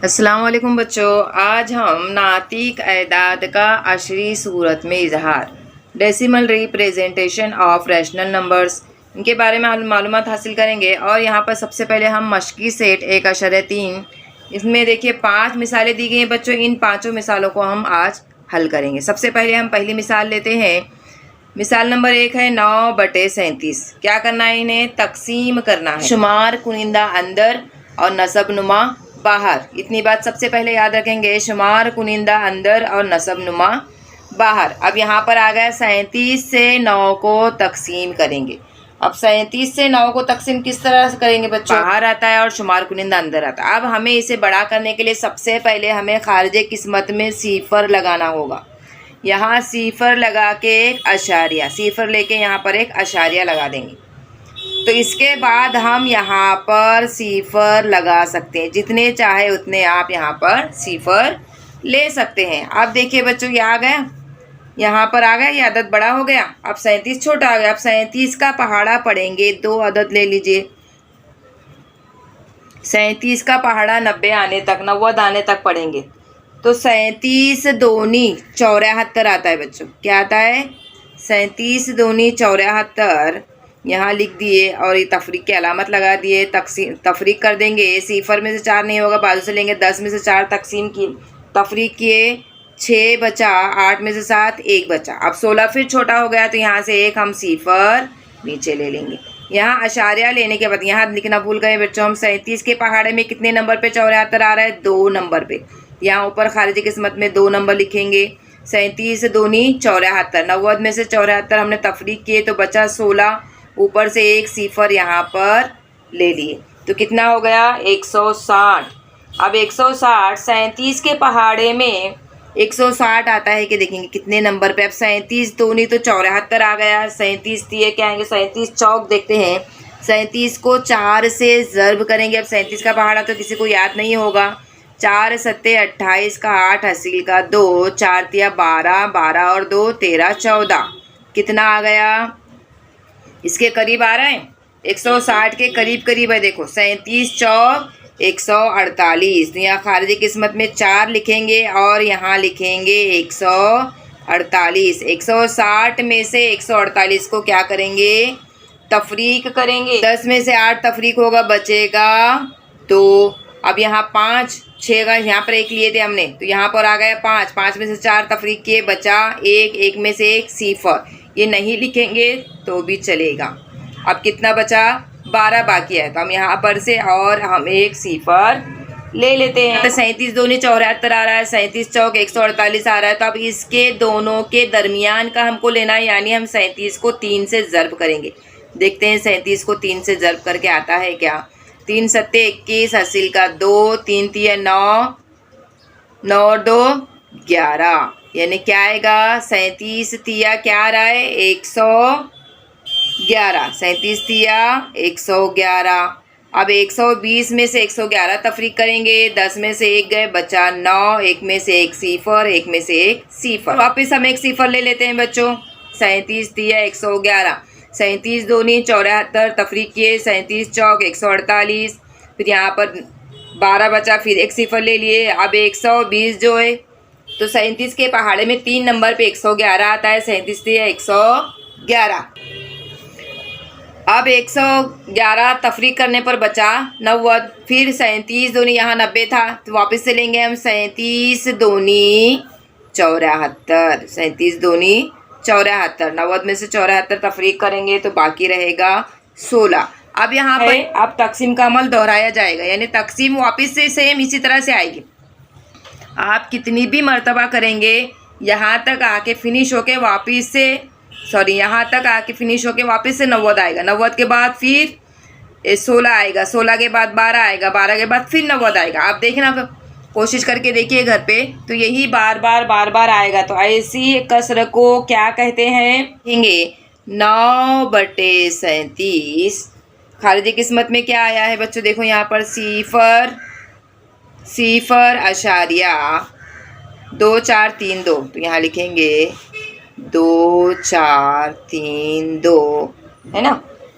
अस्सलाम वालेकुम बच्चों, आज हम नातिक एदाद का अशरी सूरत में इजहार decimal representation of rational numbers इनके बारे में मालूमात हासिल करेंगे। और यहाँ पर सबसे पहले हम मशकी सेट 1.3 इसमें देखिए 5 मिसालें दी गई हैं बच्चों। इन पाँचों मिसालों को हम आज हल करेंगे। सबसे पहले हम पहली मिसाल लेते हैं। मिसाल नंबर 1 है 9/37। क्या करना है, इन्हें तकसीम करना है। शुमार कुनिंदा अंदर और नसब नुमा बाहर। इतनी बात सबसे पहले याद रखेंगे, शुमार कुनिंदा अंदर और नसब नुमा बाहर। अब यहाँ पर आ गया 37 से 9 को तकसीम करेंगे। अब 37 से 9 को तकसीम किस तरह से करेंगे बच्चों? बाहर आता है और शुमार कुनिंदा अंदर आता है। अब हमें इसे बड़ा करने के लिए सबसे पहले हमें खारिज किस्मत में सिफर लगाना होगा। यहाँ सिफर लगा के एक अशारिया, सिफर लेके यहाँ पर एक अशारिया लगा देंगे। तो इसके बाद हम यहाँ पर सिफर लगा सकते हैं, जितने चाहे उतने आप यहाँ पर सिफर ले सकते हैं। अब देखिए बच्चों, ये आ गया, यहाँ पर आ गया, ये अदद बड़ा हो गया। अब 37 छोटा आ गया। अब 37 का पहाड़ा पढ़ेंगे, 2 अदद ले लीजिए। 37 का पहाड़ा 90 आने तक, 90 आने तक पढ़ेंगे। तो 37 दूनी 74 आता है बच्चों। क्या आता है? 37 दूनी 74 यहाँ लिख दिए और ये तफरीक की अलामत लगा दिए। तफरीक कर देंगे। सिफर में से 4 नहीं होगा, बाजू से लेंगे। 10 में से 4 तकसीम की तफरीक किए, 6 बचा। 8 में से 7 1 बचा। अब 16 फिर छोटा हो गया, तो यहाँ से एक हम सिफर नीचे ले लेंगे। यहाँ अशारिया लेने के बाद यहाँ लिखना भूल गए बच्चों, हम 37 के पहाड़े में कितने नंबर पे 74 आ रहा है? 2 नंबर पे। यहाँ ऊपर खारिजी किस्मत में 2 नंबर लिखेंगे। 37 दूनी 74, 90 में से 74 हमने तफरीक किए तो बचा 16। ऊपर से एक सिफर यहाँ पर ले लिए, तो कितना हो गया? 160। अब 160 37 के पहाड़े में 160 आता है कि देखेंगे कितने नंबर पे। अब 37 दूनी तो 74 आ गया। 37 दिए क्या आएंगे? 37 चौक देखते हैं। 37 को 4 से ज़र्ब करेंगे। अब 37 का पहाड़ा तो किसी को याद नहीं होगा। 4 सत्ते 28 का 8 हसील का 2, 4 तिया 12, 12 और 2 13, 14। कितना आ गया? इसके करीब आ रहा है, 160 के करीब करीब है। देखो 37 चौक 148। तो यहाँ खारिजी किस्मत में 4 लिखेंगे और यहाँ लिखेंगे 148। 160 में से 148 को क्या करेंगे? तफरीक करेंगे। 10 में से 8 तफरीक होगा, बचेगा 2। अब यहाँ 5 6 का यहाँ पर 1 लिए थे हमने, तो यहाँ पर आ गया 5। 5 में से 4 तफरीक किए, बचा 1। 1 में से 1 सिफर, ये नहीं लिखेंगे तो भी चलेगा। अब कितना बचा? 12 बाकी है, तो हम यहाँ पर से और हम एक सिफर ले लेते हैं। 37 दूनी 74 आ रहा है, 37 चौक 148 आ रहा है। तो अब इसके दोनों के दरमियान का हमको लेना है, यानी हम 37 को 3 से ज़र्ब करेंगे। देखते हैं 37 को 3 से ज़र्ब करके आता है क्या? 3 सत्ते 21 हसील का 2, 3 तिया 9, 9 और 2 11। यानी क्या आएगा? 37 तिया क्या आ रहा है? 111। 37 तिया 111। अब 120 में से 111 तफरीक करेंगे। 10 में से 1 गए, बचा 9। 1 में से 1 सिफर, 1 में से 1 सिफर। वापस हम एक सिफर ले लेते हैं बच्चों। 37 तिया 111। 37 दूनी 74 तफरीक किए, 37 चौक 148। फिर यहाँ पर 12 बचा, फिर एक सिफर ले लिए। अब 120 जो है, तो 37 के पहाड़े में 3 नंबर पे 111 आता है। 37 तिया 111। अब 111 तफरीक करने पर बचा 90। फिर 37 दूनी यहाँ 90 था, तो वापस से लेंगे हम 37 दूनी 74। 37 दूनी 74, 90 में से 74 तफरीक करेंगे तो बाकी रहेगा 16। अब यहाँ पर अब तकसीम का अमल दोहराया जाएगा, यानी तकसीम वापस से सेम इसी तरह से आएगी। आप कितनी भी मर्तबा करेंगे, यहाँ तक आके फिनिश होके वापस से यहाँ तक आके फिनिश होके वापस से 90 आएगा। 90 के बाद फिर 16 आएगा। 16 के बाद 12 आएगा। 12 के बाद फिर 90 आएगा। आप देखना, कोशिश करके देखिए घर पे, तो यही बार बार आएगा। तो ऐसी कसर को क्या कहते हैं? कहेंगे 9/37। खारिजी किस्मत में क्या आया है बच्चों? देखो यहाँ पर सिफर अशारिया 2 4 3 2, तो यहाँ लिखेंगे 2 4 3 2, है ना।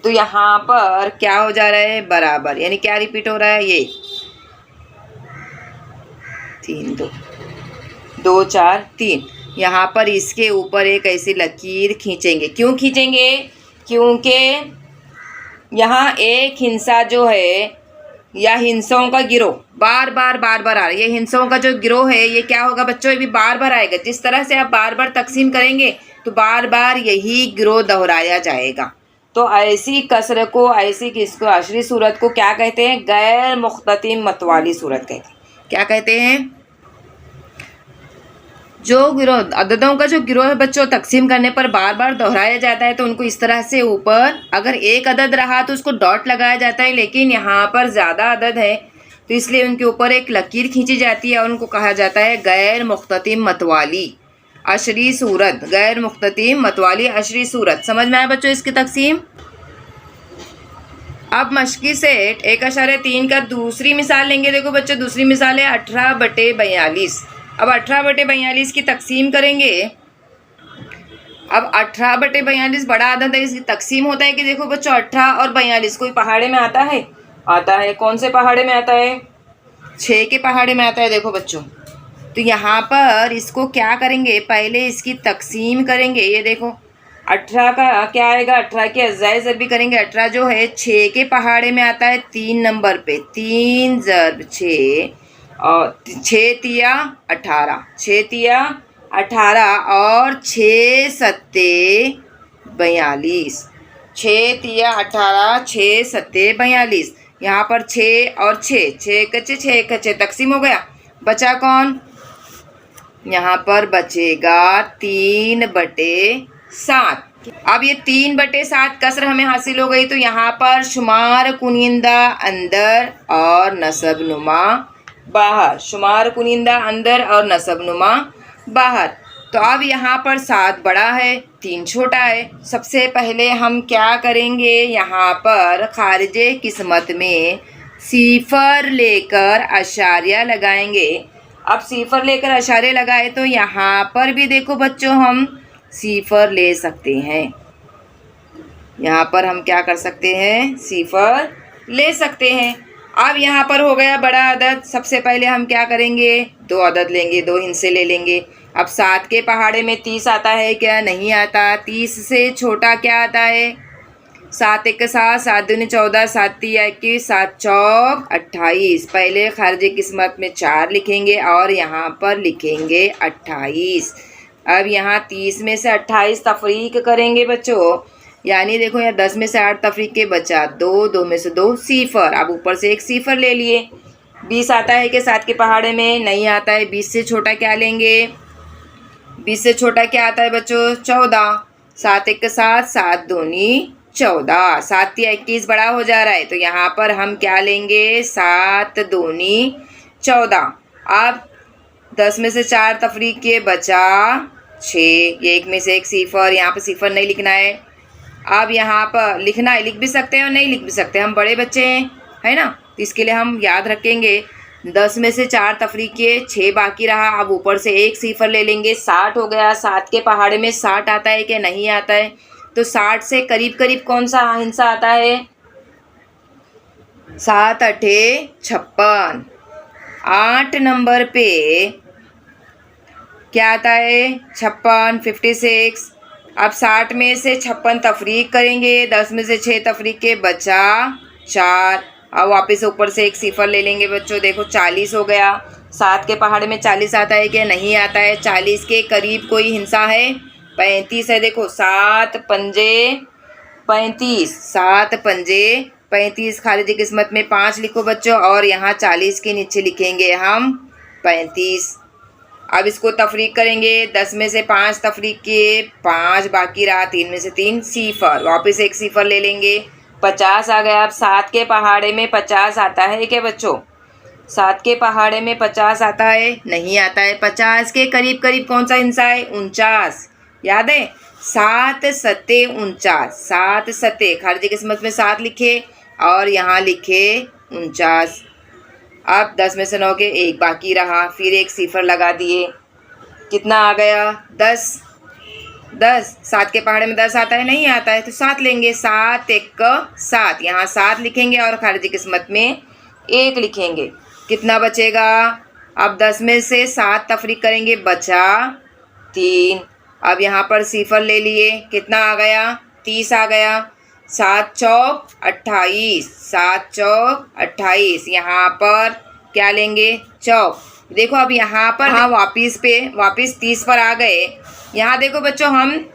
तो यहाँ पर क्या हो जा रहा है? बराबर, यानी क्या रिपीट हो रहा है? ये 3 2 2 4 3। यहाँ पर इसके ऊपर एक ऐसी लकीर खींचेंगे। क्यों खींचेंगे? क्योंकि यहाँ एक हिंसा जो है या हिंसाओं का गिरोह बार बार आ रहा है। ये हिंसाओं का जो गिरोह है ये क्या होगा बच्चों, ये भी बार बार आएगा। जिस तरह से आप बार बार तकसीम करेंगे तो बार बार यही गिरोह दोहराया जाएगा। तो ऐसी कसर को, ऐसी किसको, अशरी सूरत को क्या कहते हैं? गैर मुख्ततिम मत वाली सूरत कहते हैं। क्या कहते हैं? जो गिरोह, अददों का जो गिरोह है बच्चों, तकसीम करने पर बार बार दोहराया जाता है तो उनको इस तरह से ऊपर, अगर एक अदद रहा तो उसको डॉट लगाया जाता है, लेकिन यहाँ पर ज़्यादा अदद है तो इसलिए उनके ऊपर एक लकीर खींची जाती है और उनको कहा जाता है गैर मुख्ततिम मतवाली अशरी सूरत। गैर मुख्ततिम मतवाली अशरी सूरत। समझ में आया बच्चों इसकी तकसीम? अब मशकी सेट 1.3 का दूसरी मिसाल लेंगे। देखो बच्चों, दूसरी मिसाल है 18/42। अब 18/42 की तकसीम करेंगे। अब 18/42 बड़ा अदद है, इसकी तकसीम होता है कि देखो बच्चों 18 और 42 कोई पहाड़े में आता है? आता है। कौन से पहाड़े में आता है? 6 के पहाड़े में आता है। देखो बच्चों, तो यहाँ पर इसको क्या करेंगे, पहले इसकी तकसीम करेंगे। ये देखो 18 का क्या आएगा, 18 की अज़ाई ज़रबी करेंगे। 18 जो है 6 के पहाड़े में आता है 3 नंबर पे। 3 ज़रब 6 और 6 तिया 18, 6 तिया 18 और 6 सत्ते 42। 6 तिया 18, 6 सत्ते 42। यहाँ पर 6 और 6, 6 कच्चे 6 कच्चे, तकसीम हो गया। बचा कौन? यहाँ पर बचेगा 3/7। अब ये 3/7 कसर हमें हासिल हो गई तो यहाँ पर शुमार कुनिंदा अंदर और नसब नुमा बाहर। शुमार कुनिंदा अंदर और नसब नुमा बाहर। तो अब यहाँ पर 7 बड़ा है, 3 छोटा है। सबसे पहले हम क्या करेंगे, यहाँ पर खारिजे किस्मत में सिफर लेकर अशारिया लगाएंगे। अब सिफर लेकर अशारे लगाए तो यहाँ पर भी देखो बच्चों हम सिफर ले सकते हैं। यहाँ पर हम क्या कर सकते हैं, सिफर ले सकते हैं। अब यहाँ पर हो गया बड़ा अदद। सबसे पहले हम क्या करेंगे, 2 अदद लेंगे, 2 हिस्से ले लेंगे। अब 7 के पहाड़े में 30 आता है क्या? नहीं आता। 30 से छोटा क्या आता है? 7 1 7, 7 दूनी 14, 7 तिया 21, 7 चौक 28। पहले खारिज किस्मत में 4 लिखेंगे और यहाँ पर लिखेंगे 28। अब यहाँ 30 में से 28 तफरीक करेंगे बच्चों, यानी देखो यहाँ 10 में से 8 तफरीक के बचा 2, 2 में से 2 सिफर। अब ऊपर से एक सिफर ले लिए। 20 आता है कि 7 के पहाड़े में? नहीं आता है। 20 से छोटा क्या लेंगे? 20 से छोटा क्या आता है बच्चों? 14। 7 1 7, 7 दूनी 14, 7 तिया 21 बड़ा हो जा रहा है तो यहाँ पर हम क्या लेंगे, 7 दूनी 14। अब 10 में से 4 तफरीक के बचा 6, ये 1 में से 1 सिफर। यहाँ पर सिफर नहीं लिखना है। अब यहाँ पर लिखना है, लिख भी सकते हैं और नहीं लिख भी सकते हैं, हम बड़े बच्चे हैं, है ना। तो इसके लिए हम याद रखेंगे 10 में से 4 तफरीक के 6 बाकी रहा। अब ऊपर से 1 सिफर ले लेंगे, 60 हो गया। 7 के पहाड़े में 60 आता है कि नहीं आता है? तो 60 से करीब करीब कौन सा हिस्सा आता है? 7 अठे 56। 8 नंबर पे क्या आता है? 56, 56। अब 60 में से 56 तफरीक करेंगे, 10 में से 6 तफरीक के बचा 4। अब वापस ऊपर से 1 सिफर ले लेंगे बच्चों, देखो 40 हो गया। 7 के पहाड़े में 40 आता है क्या? नहीं आता है। 40 के करीब कोई हिस्सा है? 35 है। देखो 7 पंजे 35, 7 पंजे 35। खारिजी किस्मत में 5 लिखो बच्चों और यहाँ 40 के नीचे लिखेंगे हम 35। अब इसको तफरीक करेंगे, 10 में से 5 तफरीक किए, 5 बाकी रहा, 3 में से 3 सिफर। वापस 1 सिफर ले लेंगे, 50 आ गया। अब 7 के पहाड़े में 50 आता है क्या बच्चों? 7 के पहाड़े में 50 आता है? नहीं आता है। 50 के करीब करीब कौन सा हिस्सा है? 49। याद है? 7 सत्ते 49। 7 सत्ते खारिजी किस्मत में 7 लिखे और यहाँ लिखे 49। अब 10 में से 9 के 1 बाकी रहा, फिर 1 सिफर लगा दिए। कितना आ गया? 10। 10 7 के पहाड़े में 10 आता है? नहीं आता है। तो 7 लेंगे, 7 1 7। यहाँ 7 लिखेंगे और खारिजी किस्मत में 1 लिखेंगे। कितना बचेगा? अब 10 में से 7 तफरीक करेंगे, बचा 3। अब यहाँ पर सिफर ले लिए, कितना आ गया, 30 आ गया। 7 चौक 28, 7 चौक 28। यहाँ पर क्या लेंगे, चौक। देखो अब यहाँ पर हाँ वापिस 30 पर आ गए। यहाँ देखो बच्चों, हम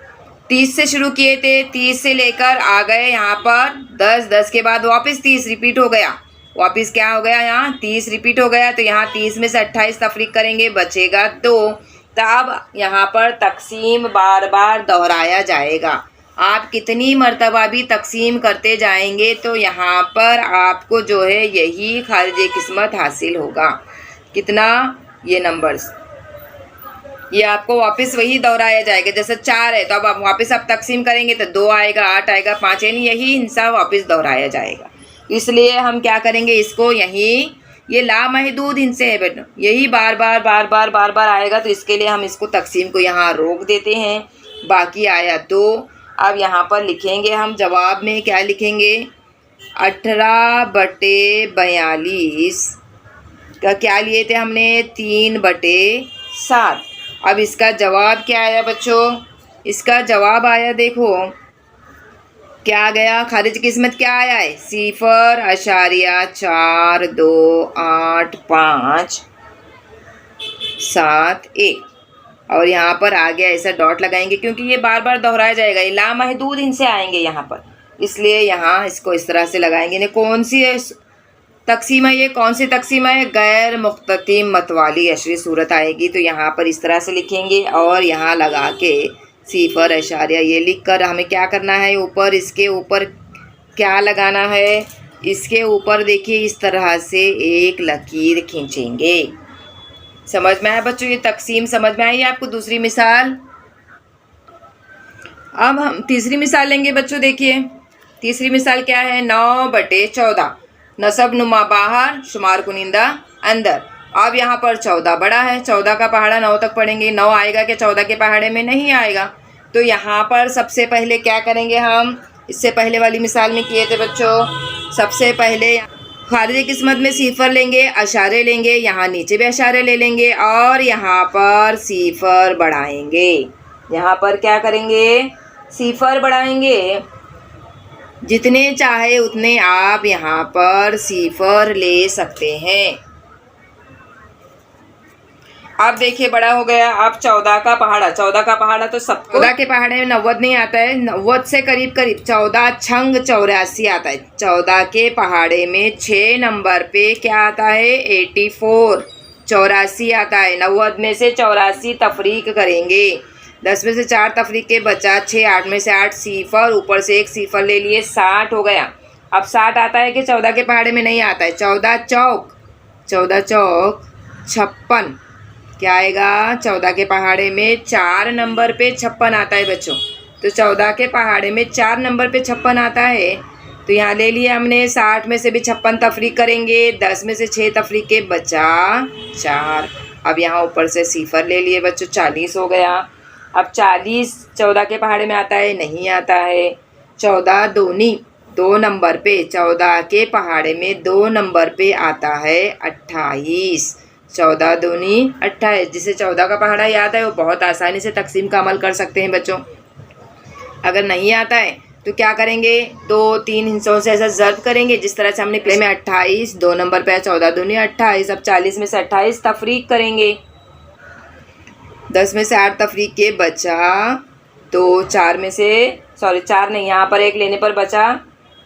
30 से शुरू किए थे, 30 से लेकर आ गए यहाँ पर 10, 10 के बाद वापस 30 रिपीट हो गया। वापस क्या हो गया, यहाँ 30 रिपीट हो गया। तो यहाँ 30 में से 28 तफरीक करेंगे, बचेगा 2। तब यहाँ पर तकसीम बार बार दोहराया जाएगा। आप कितनी मर्तबा भी तकसीम करते जाएंगे तो यहाँ पर आपको जो है यही खारिज किस्मत हासिल होगा। कितना, ये नंबर्स, ये आपको वापस वही दोहराया जाएगा। जैसे 4 है तो अब आप वापस आप तकसीम करेंगे तो 2 आएगा, 8 आएगा, 5, यानी यही हिस्सा वापस दोहराया जाएगा। इसलिए हम क्या करेंगे, इसको यही, ये लामहदूद हिस्से है बेटा, यही बार बार आएगा। तो इसके लिए हम इसको तकसीम को यहाँ रोक देते हैं। बाकी आया 2। अब यहाँ पर लिखेंगे हम जवाब में, क्या लिखेंगे, 18/42 का क्या लिए थे हमने, 3/7। अब इसका जवाब क्या आया बच्चों, इसका जवाब आया, देखो क्या गया, खारिज किस्मत क्या आया है, 0.428571। और यहाँ पर आ गया, ऐसा डॉट लगाएंगे क्योंकि ये बार बार दोहराया जाएगा। ये लामहदूद इनसे आएंगे यहाँ पर, इसलिए यहाँ इसको इस तरह से लगाएंगे। ने कौन सी तकसीम है, ये कौन सी तकसीम है, गैर मुख्ततिम मतवाली अशरी सूरत आएगी। तो यहाँ पर इस तरह से लिखेंगे और यहाँ लगा के 0., ये लिख कर हमें क्या करना है, ऊपर इसके ऊपर क्या लगाना है, इसके ऊपर देखिए इस तरह से एक लकीर खींचेंगे। समझ में आया बच्चों, ये तकसीम समझ में आई आपको। दूसरी मिसाल, अब हम तीसरी मिसाल लेंगे बच्चों। देखिए तीसरी मिसाल क्या है, 9/14, नसब नुमा बाहर, शुमार कुनिंदा अंदर। अब यहाँ पर 14 बड़ा है, 14 का पहाड़ा 9 तक पढ़ेंगे। 9 आएगा क्या 14 के पहाड़े में, नहीं आएगा। तो यहाँ पर सबसे पहले क्या करेंगे हम, इससे पहले वाली मिसाल में किए थे बच्चों, सबसे पहले खारिज किस्मत में 0 लेंगे, अशारे लेंगे, यहाँ नीचे भी अशारे ले लेंगे और यहाँ पर 0 बढ़ाएंगे। यहाँ पर क्या करेंगे, 0 बढ़ाएंगे। जितने चाहे उतने आप यहाँ पर 0 ले सकते हैं। अब देखिए बड़ा हो गया। अब 14 का पहाड़ा, 14 का पहाड़ा तो सब 14 के पहाड़े में 90 नहीं आता है, 90 से करीब 14 छंग 84 आता है। 14 के पहाड़े में 6 नंबर पे क्या आता है, 84, 84 आता है। 90 में से 84 तफरीक करेंगे, 10 में से 4 तफरीक के बचा 6, 8 में से 8 0, ऊपर से एक 0 ले लिए, 60 हो गया। अब 60 आता है कि 14 के पहाड़े में नहीं आता है। 14 चौक 56, क्या आएगा, 14 के पहाड़े में 4 नंबर पे 56 आता है बच्चों। तो 14 के पहाड़े में 4 नंबर पे 56 आता है। तो यहाँ ले लिया हमने, 60 में से भी 56 तफरीक करेंगे, 10 में से 6 तफरीक के बचा 4। अब यहाँ ऊपर से 0 ले लिए बच्चों, 40 हो गया। अब 40 14 के पहाड़े में आता है, नहीं आता है। 14 दूनी 2 नंबर पे, 14 के पहाड़े में 2 नंबर पे आता है 28। 14 दूनी 28। जिसे 14 का पहाड़ा याद है वो बहुत आसानी से तकसीम का अमल कर सकते हैं बच्चों। अगर नहीं आता है तो क्या करेंगे, 2-3 हिस्सों से ऐसा ज़र्ब करेंगे जिस तरह से हमने प्ले में 28 2 नंबर पे 14 दूनी 28। अब 40 में से 28 तफरीक करेंगे, 10 में से 8 तफरीक के बचा 2, 4 में से 4 नहीं, यहाँ पर 1 लेने पर बचा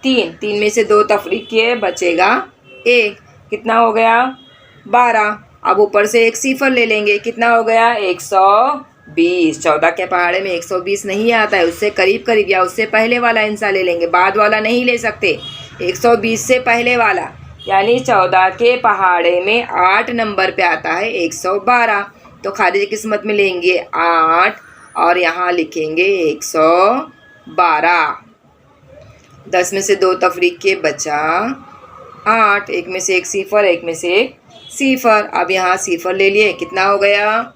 3, 3 में से 2 तफरीक किए बचेगा 1, कितना हो गया 12। अब ऊपर से एक 0 ले लेंगे, कितना हो गया 120। 14 के पहाड़े में 120 नहीं आता है, उससे करीब करीब या उससे पहले वाला हिस्सा ले लेंगे, बाद वाला नहीं ले सकते। 120 से पहले वाला, यानी 14 के पहाड़े में 8 नंबर पे आता है 112। तो खारिज किस्मत में लेंगे 8 और यहाँ लिखेंगे 112। 10 में से 2 तफरीक के बचा 8, 1 में से 1 0, 1 में से 1 0। अब यहाँ 0 ले लिए, कितना हो गया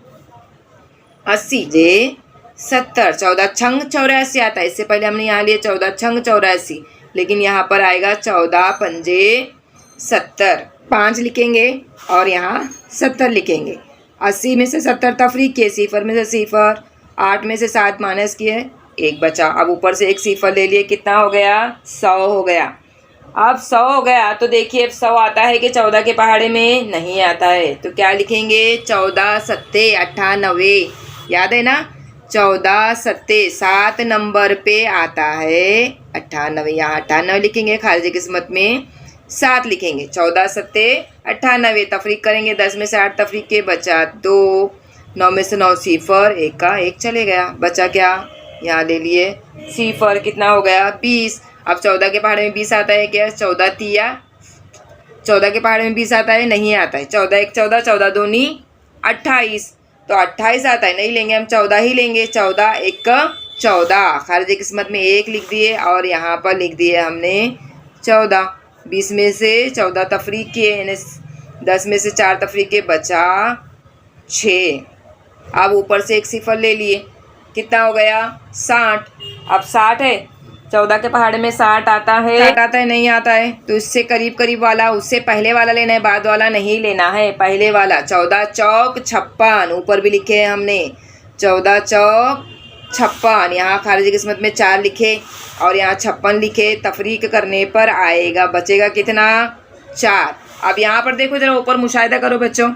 80 जे 70। 14 छंग 84 आता है, इससे पहले हमने यहाँ लिए 14 छंग 84, लेकिन यहाँ पर आएगा 14 पंजे 70। 5 लिखेंगे और यहाँ 70 लिखेंगे। 80 में से 70 तफरीक किए, सिफर में से सिफर, 8 में से 7 माइनस किए, 1 बचा। अब ऊपर से एक सिफर ले लिए, कितना हो गया? 100 हो गया। अब 100 हो गया तो देखिए 100 आता है कि 14 के पहाड़े में? नहीं आता है। तो क्या लिखेंगे? 14 सत्ते 98। याद है ना? 14 सत्ते 7 नंबर पे आता है 98। यहाँ 98 लिखेंगे, खारिज किस्मत में 7 लिखेंगे। 14 सत्ते 98, तफरीक करेंगे, 10 में से 8 तफरीक के, बचा 2, 9 में से 9 सिफर, 1 का 1 चले गया, बचा क्या? यहाँ ले लिए सिफर, कितना हो गया? 20। अब 14 के पहाड़े में 20 आता है क्या? 14 तिया 14 के पहाड़े में 20 आता है? नहीं आता है। 14 1 14, 14 दूनी 28, तो 28 आता है, नहीं लेंगे हम, 14 ही लेंगे। 14 1 14, खारिज किस्मत में 1 लिख दिए और यहाँ पर लिख दिए हमने 14। 20 में से 14 तफरीक किए, यानी 10 में से 4 तफरीक के, बचा 6। अब ऊपर से एक सिफर ले लिए, कितना हो गया? 60। अब 60 है, 14 के पहाड़े में 60 आता है? 60 आता है? नहीं आता है। तो इससे करीब करीब वाला, उससे पहले वाला लेना है, बाद वाला नहीं लेना है, पहले वाला। 14 चौक 56, ऊपर भी लिखे हैं हमने, 14 चौक 56। यहाँ खारिज किस्मत में 4 लिखे और यहाँ 56 लिखे, तफरीक करने पर आएगा, बचेगा कितना? 4। अब यहाँ पर देखो जरा, ऊपर मुशाहिदा करो बच्चों,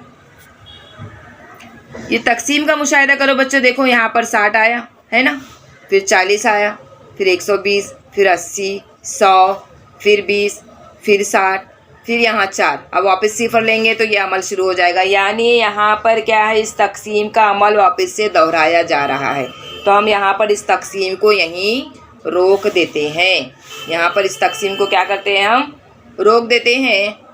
ये तकसीम का मुशाहिदा करो बच्चों। देखो यहाँ पर 60 आया है ना, फिर 40 आया, फिर 120, फिर 80, 100, फिर 20, फिर 60, फिर यहाँ 4। अब वापस सिफर लेंगे तो ये अमल शुरू हो जाएगा, यानी यहाँ पर क्या है? इस तकसीम का अमल वापस से दोहराया जा रहा है। तो हम यहाँ पर इस तकसीम को यहीं रोक देते हैं। यहाँ पर इस तकसीम को क्या करते हैं? हम रोक देते हैं।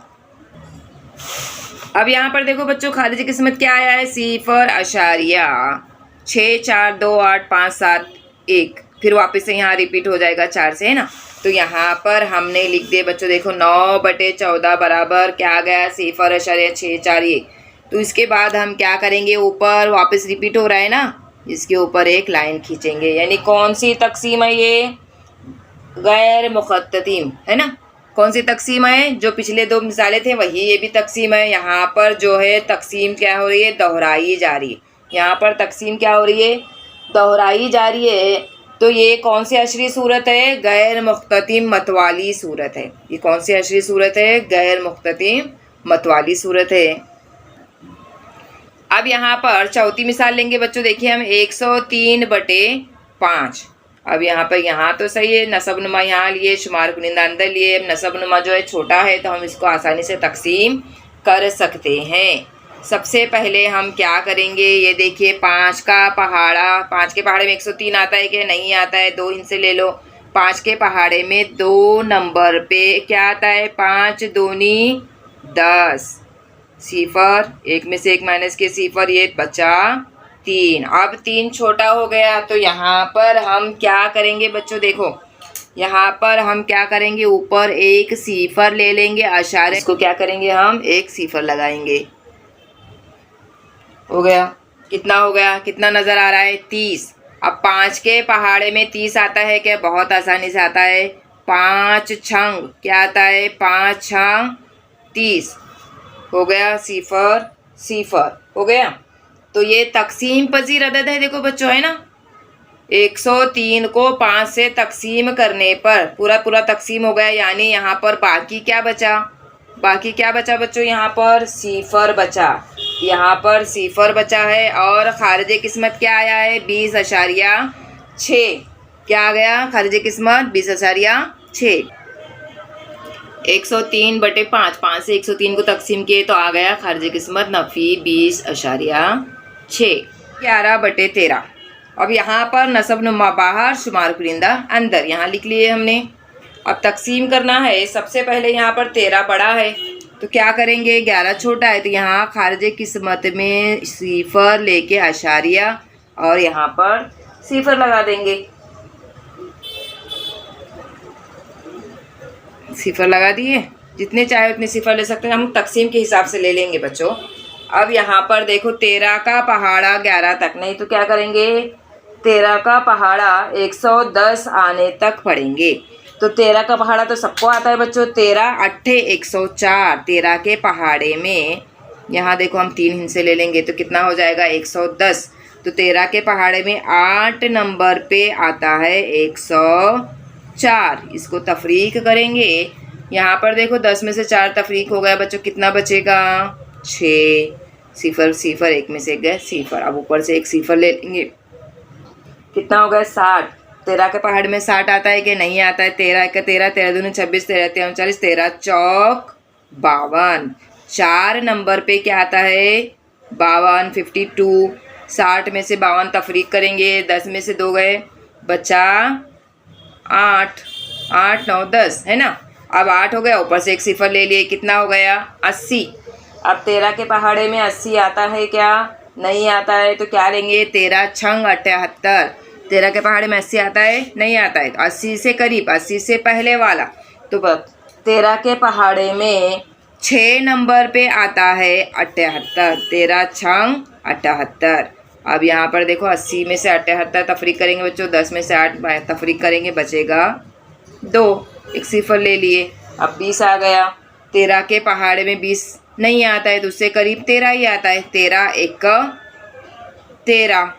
अब यहाँ पर देखो बच्चों, खारिज किस्मत क्या आया है? सिफर अशारिया 6 4 2 8 5 7 1, फिर वापस से यहाँ रिपीट हो जाएगा 4 से, है ना। तो यहाँ पर हमने लिख दिए बच्चों, देखो 9/14 बराबर क्या आ गया? सिफर अशारिया 6 4 1। तो इसके बाद हम क्या करेंगे? ऊपर वापस रिपीट हो रहा है ना, इसके ऊपर एक लाइन खींचेंगे। यानी कौन सी तकसीम है ये? गैर मुखत्ततीम, है ना। कौन सी तकसीम है? जो पिछले 2 मिसालें थे वही ये भी तकसीम है। यहाँ पर जो है तकसीम क्या हो रही है? दोहराई जा रही है। यहाँ पर तकसीम क्या हो रही है? दोहराई जा रही है। तो ये कौन सी अशरी सूरत है? गैर मुख्ततिम मतवाली सूरत है। ये कौन सी अशरी सूरत है? गैर मुख्ततिम मतवाली सूरत है। अब यहाँ पर चौथी मिसाल लेंगे बच्चों, देखिए हम 103/5। अब यहाँ पर, यहाँ तो सही है, नसब नुमा यहाँ लिए, शुमार कुनिंदा अंदर लिए। अब नसब नुमा जो है छोटा है तो हम इसको आसानी से तकसीम कर सकते हैं। सबसे पहले हम क्या करेंगे? ये देखिए 5 का पहाड़ा, 5 के पहाड़े में 103 आता है कि नहीं आता है? 2 इनसे ले लो। 5 के पहाड़े में 2 नंबर पे क्या आता है? 5 दूनी 10, सिफर, 1 में से 1 माइनस के सिफर, ये बचा 3। अब 3 छोटा हो गया तो यहाँ पर हम क्या करेंगे बच्चों? देखो यहाँ पर हम क्या करेंगे? ऊपर एक सिफर ले लेंगे, अशारे इसको क्या करेंगे? हम एक सिफर लगाएंगे। हो गया, कितना हो गया? कितना नज़र आ रहा है? 30। अब 5 के पहाड़े में 30 आता है क्या? बहुत आसानी से आता है। 5 छंग क्या आता है? 5 छंग 30। हो गया, सिफर सिफर हो गया। तो ये तकसीम पजीर अदद है, देखो बच्चों, है ना। 103 को 5 से तकसीम करने पर पूरा पूरा तकसीम हो गया, यानी यहाँ पर बाकी क्या बचा? बाकी क्या बचा बच्चों? यहाँ पर सिफर बचा, यहाँ पर सिफर बचा है। और खारिज किस्मत क्या आया है? 20.6। क्या आ गया? खारिज किस्मत 20.6। 103/5, 5 से 103 को तकसीम किए तो आ गया खारिज किस्मत नफ़ी 20.6। 11/13। अब यहाँ पर नसब नुमा बाहर, शुमार कुरिंदा अंदर, यहाँ लिख लिए हमने। अब तकसीम करना है। सबसे पहले यहाँ पर 13 बड़ा है तो क्या करेंगे? 11 छोटा है, तो यहाँ खारिज किस्मत में सिफर लेके अशारिया और यहाँ पर सिफर लगा देंगे। सिफर लगा दिए, जितने चाहे उतने सिफर ले सकते हैं, हम तकसीम के हिसाब से ले लेंगे बच्चों। अब यहाँ पर देखो 13 का पहाड़ा 11 तक, नहीं तो क्या करेंगे? 13 का पहाड़ा 110 आने तक पढ़ेंगे। तो 13 का पहाड़ा तो सबको आता है बच्चों। 13 अट्ठे 104। 13 के पहाड़े में यहाँ देखो हम 3 हिस्से ले लेंगे तो कितना हो जाएगा 110। तो 13 के पहाड़े में 8 नंबर पे आता है 104। इसको तफरीक करेंगे। यहाँ पर देखो 10 में से 4 तफरीक हो गया बच्चों, कितना बचेगा 6। सिफर सिफर 1 में से गए सिफर। अब ऊपर से एक सिफर ले लेंगे, कितना हो गया 60। 13 के पहाड़ में 60 आता है कि नहीं आता है? 13 का 13, 13 दूनी 26, 13 39, 13 चौक 52। 4 नंबर पे क्या आता है 52, 52। 60 में से 52 तफरीक करेंगे, 10 में से 2 गए, बचा 8। 8 9 10 है ना। अब 8 हो गया, ऊपर से एक सिफर ले लिए, कितना हो गया 80। अब 13 के पहाड़े में 80 आता है क्या? नहीं आता है। तो क्या लेंगे 13 छंग 78। 13 के पहाड़े में 80 आता है? नहीं आता है। तो 80 से करीब, 80 से पहले वाला। तो 13 के पहाड़े में 6 नंबर पे आता है 78। 13 छंग 78। अब यहाँ पर देखो 80 में से 78 तफरीक करेंगे बच्चों, 10 में से 8 तफरीक करेंगे, बचेगा 2। एक सिफर ले लिए। अब 20 आ गया। 13 के पहाड़े में 20 नहीं आता है तो उससे करीब 13 ही आता है। 13 1 13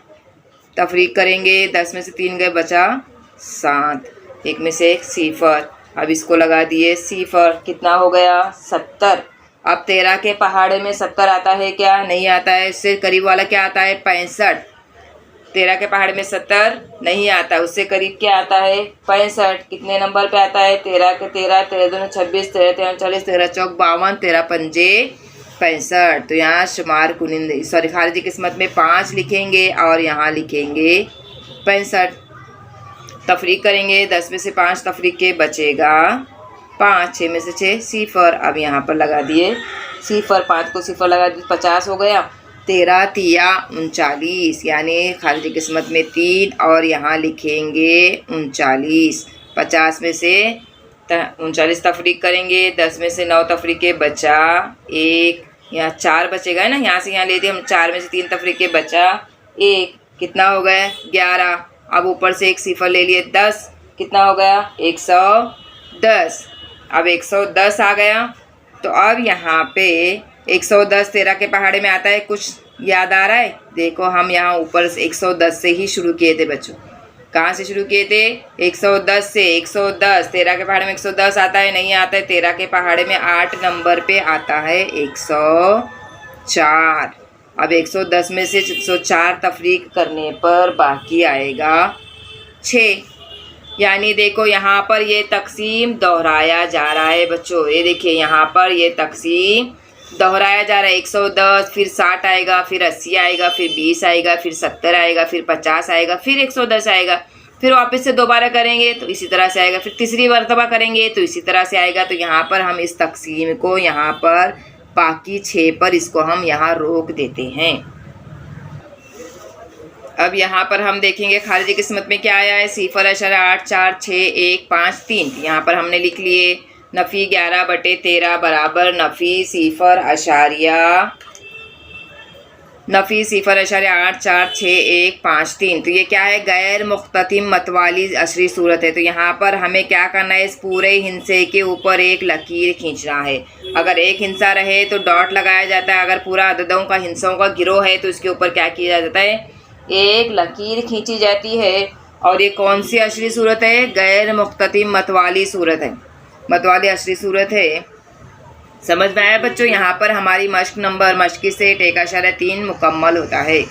तफरीक करेंगे, 10 में से 3 गए, बचा 7। 1 में से 1 सिफर। अब इसको लगा दिए सिफर, कितना हो गया 70। अब 13 के पहाड़े में 70 आता है क्या? नहीं आता है। उससे करीब वाला क्या आता है 65। 13 के पहाड़ में 70 नहीं आता, उससे करीब क्या आता है 65। कितने नंबर पे आता है 13 के 13, 13 दूनी 26, 13 13 40, 13 चौक 52, 13 पंजे 65। तो यहाँ शुमार कुनिंदे सॉरी खारिजी किस्मत में 5 लिखेंगे और यहाँ लिखेंगे 65। तफरीक करेंगे, 10 में से 5 तफरीक के, बचेगा 5। 6 में से 6 सिफर। अब यहाँ पर लगा दिए सिफर, 5 को सिफर लगा दिए, 50 हो गया। 13 तिया 39, यानी खारिजी किस्मत में 3 और यहाँ लिखेंगे 39। 50 में से 39 तफरीक करेंगे, 10 में से 9 तफरीक के, बचा 1। यहाँ 4 बचेगा ना, यहाँ से यहाँ ले दिए हम। 4 में से 3 तफरीक के, बचा 1। कितना हो गया 11। अब ऊपर से एक सिफर ले लिए 10, कितना हो गया 110। अब 110 आ गया। तो अब यहाँ पे 110 13 के पहाड़े में आता है, कुछ याद आ रहा है? देखो हम यहाँ ऊपर से 110 से ही शुरू किए थे बच्चों। कहाँ से शुरू किए थे 110 से। 110 13 के पहाड़े में 110 आता है? नहीं आता है। 13 के पहाड़े में 8 नंबर पे आता है 104। अब 110 में से 104 तफरीक करने पर बाकी आएगा 6। यानी देखो यहाँ पर ये तकसीम दोहराया जा रहा है बच्चों। ये देखिए यहाँ पर ये तकसीम दोहराया जा रहा है। 110, फिर 60 आएगा, फिर 80 आएगा, फिर 20 आएगा, फिर 70 आएगा, फिर 50 आएगा, फिर 110 आएगा, फिर वापस से दोबारा करेंगे तो इसी तरह से आएगा, फिर तीसरी मरतबा करेंगे तो इसी तरह से आएगा। तो यहाँ पर हम इस तकसीम को यहाँ पर बाकी 6 पर इसको हम यहाँ रोक देते हैं। अब यहाँ पर हम देखेंगे खारिजी किस्मत में क्या आया है। 0.8 4 6 1 5 3। यहाँ पर हमने लिख लिए नफ़ी 11/13 बराबर नफ़ी 0.8 4 6 1 5 3। तो ये क्या है गैर मुख्ततिम मतवाली अशरी सूरत है। तो यहाँ पर हमें क्या करना है, इस पूरे हिंसे के ऊपर एक लकीर खींचना है। अगर एक हिंसा रहे तो डॉट लगाया जाता है, अगर पूरा अददों का हिंसों का गिरोह है तो इसके ऊपर क्या किया जाता है, एक लकीर खींची जाती है। और ये कौन सी अशरी सूरत है, गैर मुख्ततिम मतवाली सूरत है, मतवाली अशरी सूरत है। समझ में आया बच्चों। यहाँ पर हमारी मश्क नंबर मश्क से 1.3 मुकम्मल होता है।